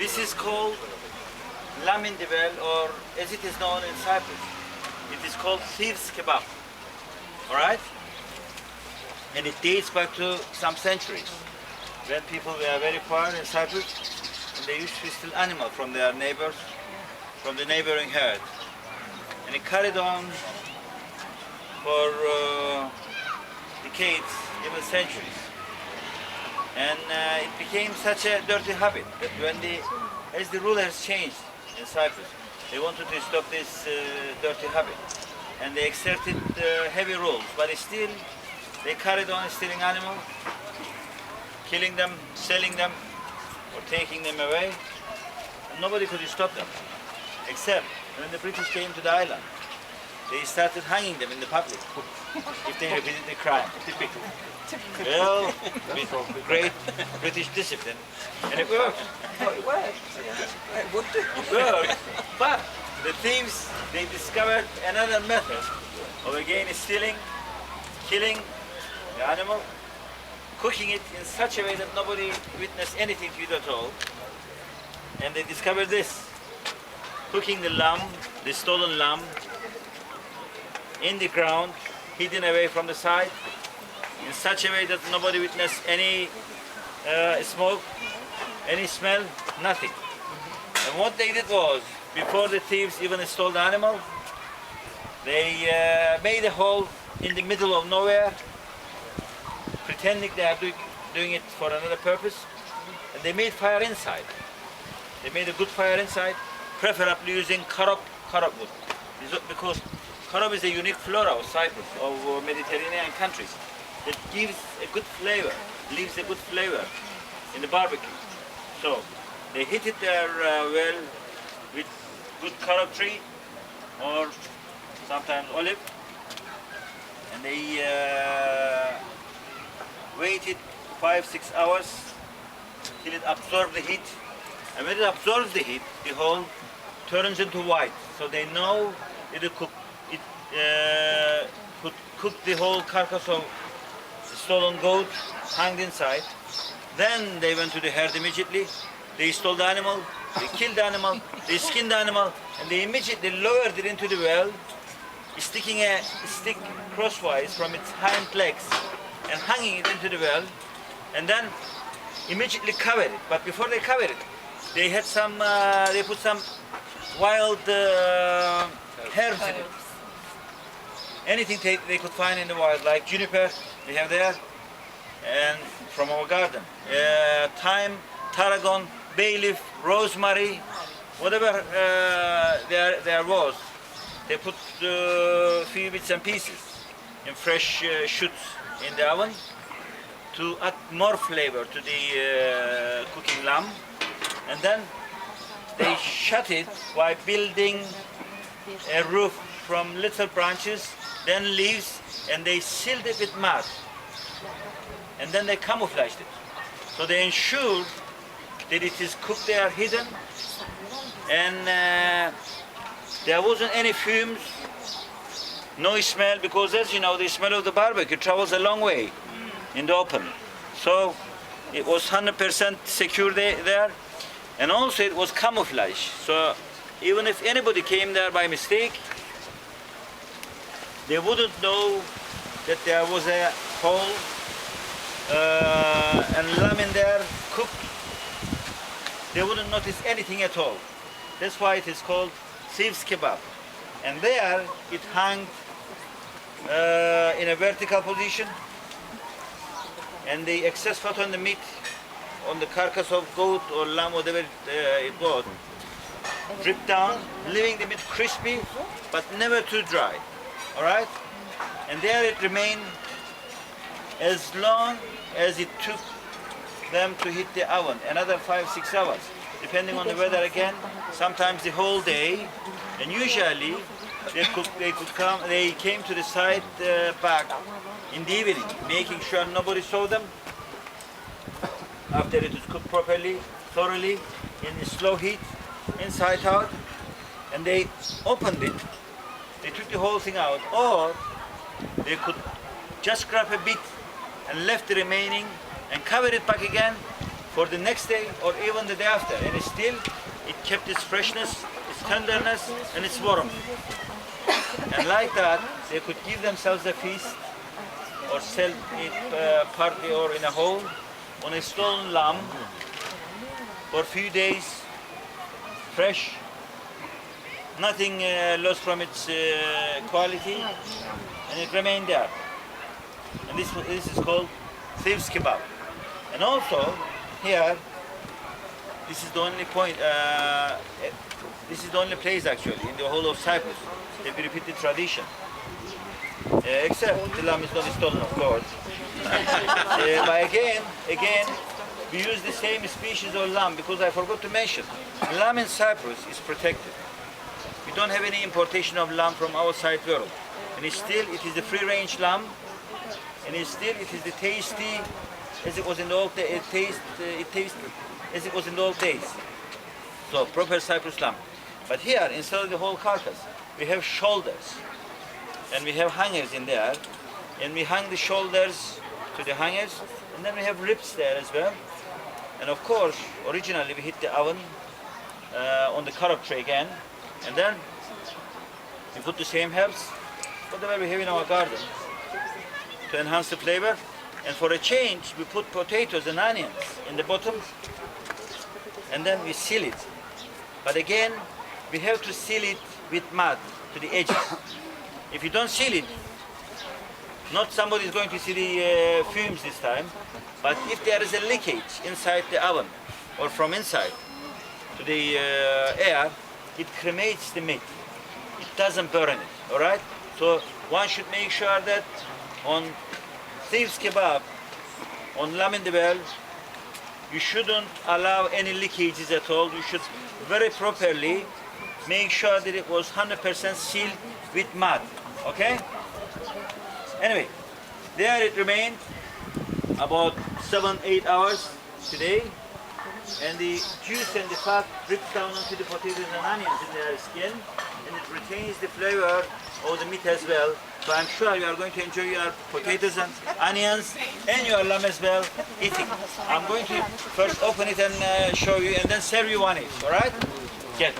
This is called lamb in the well, or as it is known in Cyprus, it is called thieves kebab. All right? And it dates back to some centuries when people were very poor in Cyprus, and they used to steal animal from their neighbors, from the neighboring herd. And it carried on for decades, even centuries. And it became such a dirty habit that as the rulers changed in Cyprus, they wanted to stop this dirty habit. And they exerted heavy rules, but still they carried on stealing animals, killing them, selling them, or taking them away. And nobody could stop them, except when the British came to the island. They started hanging them in the public if they repeated the crime. Typical. Well, with great British discipline, and it worked. Oh, it worked. Yeah. It would do. It worked. But the thieves, they discovered another method of again stealing, killing the animal, cooking it in such a way that nobody witnessed anything to it at all. And they discovered this: cooking the lamb, the stolen lamb, in the ground, hidden away from the sight, in such a way that nobody witnessed any smoke, any smell, nothing. And what they did was, before the thieves even stole the animal, they made a hole in the middle of nowhere, pretending they are doing it for another purpose, and they made fire inside. They made a good fire inside, preferably using carob wood, because carob is a unique flora of Cyprus, of Mediterranean countries, that gives a good flavor, leaves a good flavor in the barbecue. So they heated their well with good carob tree, or sometimes olive, and they waited 5-6 hours till it absorbed the heat. And when it absorbs the heat, the whole turns into white. So they know it could cook the whole carcass of the stolen goat hanged inside. Then they went to the herd immediately. They stole the animal, they killed the animal, they skinned the animal, and they immediately lowered it into the well, sticking a stick crosswise from its hind legs and hanging it into the well, and then immediately covered it. But before they covered it, they had some, they put some wild herbs in it. Anything they could find in the wild, like juniper, they have there, and from our garden, thyme, tarragon, bay leaf, rosemary, whatever there was. They put a few bits and pieces in fresh shoots in the oven to add more flavor to the cooking lamb, and then they shut it by building a roof from little branches, then leaves, and they sealed it with mud, and then they camouflaged it. So they ensured that it is cooked there hidden, and there wasn't any fumes, no smell, because as you know, the smell of the barbecue travels a long way in the open. So it was 100% secure there, and also it was camouflage. So even if anybody came there by mistake, they wouldn't know that there was a hole and lamb in there cooked. They wouldn't notice anything at all. That's why it is called thieves kebab. And there it hung in a vertical position, and the excess fat on the meat, on the carcass of goat or lamb, whatever it was, dripped down, leaving the meat crispy but never too dry. All right? And there it remained as long as it took them to hit the oven, another 5-6 hours, depending on the weather again, sometimes the whole day. And usually they came to the side back in the evening, making sure nobody saw them after it was cooked properly, thoroughly, in slow heat, inside out, and they opened it. They took the whole thing out, or they could just grab a bit and left the remaining and cover it back again for the next day or even the day after, and still it kept its freshness, its tenderness, and its warmth. And like that, they could give themselves a feast or sell it partly or in a whole on a stolen lamb for a few days, fresh, nothing lost from its quality, and it remained there. And this is called thieves kebab. And also here, this is the only point. This is the only place actually in the whole of Cyprus that we repeat the tradition. Except the lamb is not stolen, of course. But again, we use the same species of lamb because I forgot to mention, lamb in Cyprus is protected. We don't have any importation of lamb from outside world, and it is the free-range lamb, and it is the tasty as it was in the old days. It tastes as it was in the old days. So proper Cyprus lamb. But here, instead of the whole carcass, we have shoulders, and we have hangers in there, and we hang the shoulders to the hangers, and then we have ribs there as well. And of course, originally we hit the oven on the carrot tray again, and then we put the same herbs, whatever we have in our garden, to enhance the flavor. And for a change, we put potatoes and onions in the bottom, and then we seal it. But again, we have to seal it with mud to the edges. If you don't seal it, not somebody is going to see the fumes this time, but if there is a leakage inside the oven or from inside to the air, it cremates the meat. It doesn't burn it, all right? So one should make sure that on thieves kebab, on lamb in the well, you shouldn't allow any leakages at all. You should very properly make sure that it was 100% sealed with mud, okay? Anyway, there it remained about 7-8 hours today, and the juice and the fat drips down onto the potatoes and onions in their skin, and it retains the flavor of the meat as well. So I'm sure you are going to enjoy your potatoes and onions and your lamb as well eating. I'm going to first open it and show you, and then serve you one each, all right? Get.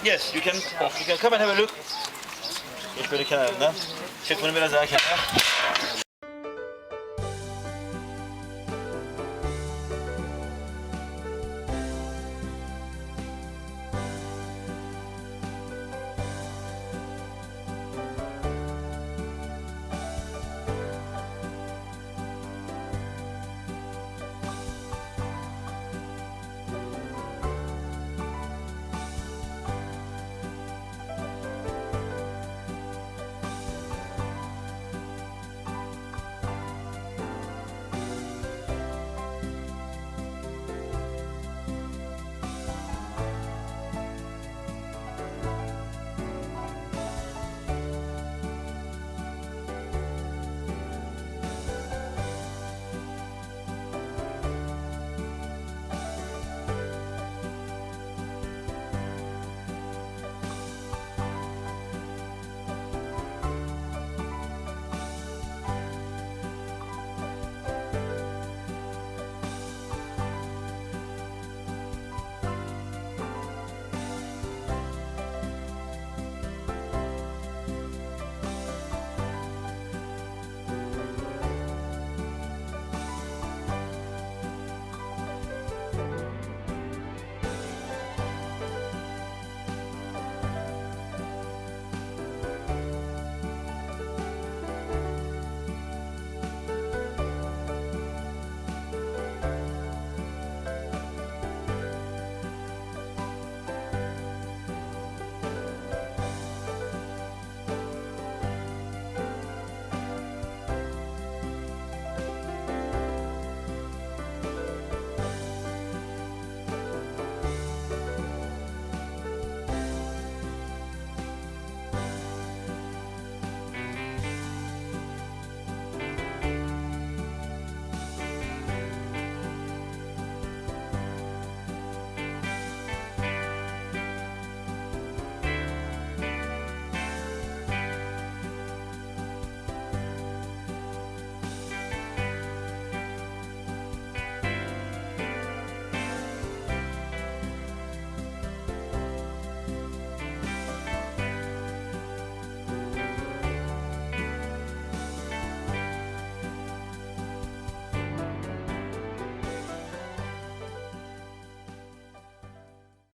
Yes, you can come and have a look. Geç böyle kenarından. Çek bunu biraz daha kenara.